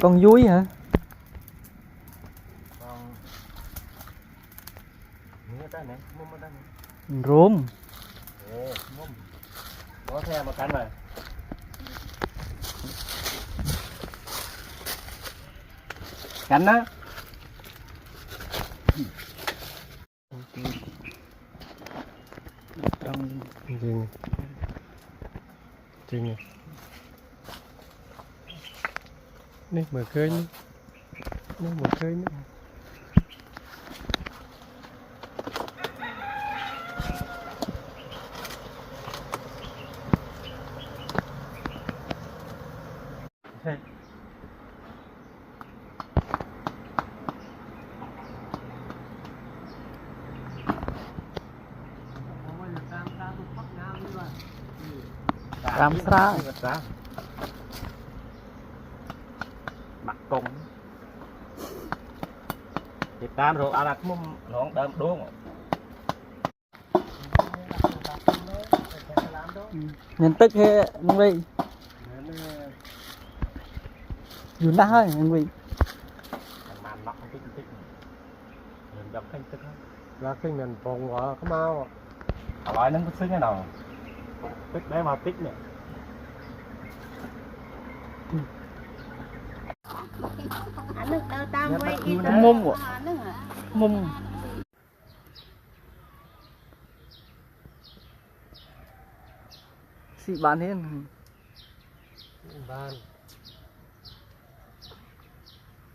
Con dúi hả? Con nữa ta nè, mum ta nè. Rôm. Ê, mum. Có theo một cánh rồi. Cánh á. Trong Chừng. Chừng nè. Nè mở khơi nè. Nè mở khơi nè. Hey. Ram sra. Mặt cùng thì tam rồi ăn mum nó đơm đúng Nhìn tức he anh Huy. Dù đá thôi anh Huy. màn nó không tích mình đâm khanh tức hết ra khanh mình phòng quá có mau nói nó có sức thế nào tích đấy mà tích nè Mum ạ. Mum. Xị bán hết. ban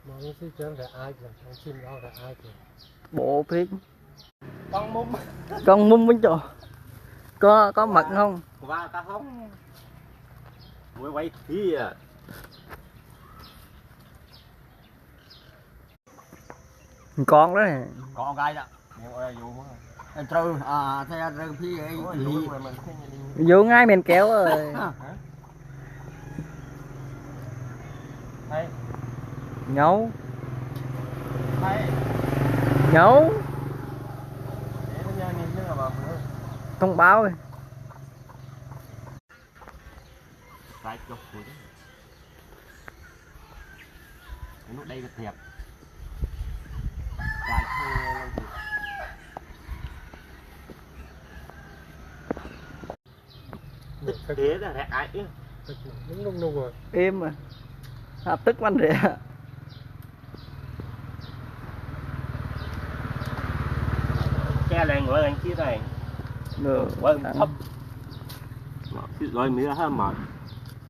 mà nó sẽ chơi để ai kìa con chim đó để ai kìa Bộ phết. con mum Con mum bánh trò. Có mật không? và ta không mới quay thì à Con đó nè. con gai đó nhưng mà dù trâu à theo trâu phi ấy Vô ngay mình kéo rồi. hay Nhấu. hay Nhấu. để nó nha nhìn chứ mà Thông báo rồi. tại chụp rồi đấy lúc đây là thiệp tại tức thế là ai chứ đúng đúng rồi Êm mà. Tức văn rẻ. che này ngồi anh kia này Được. quay thấp rồi mía ha mà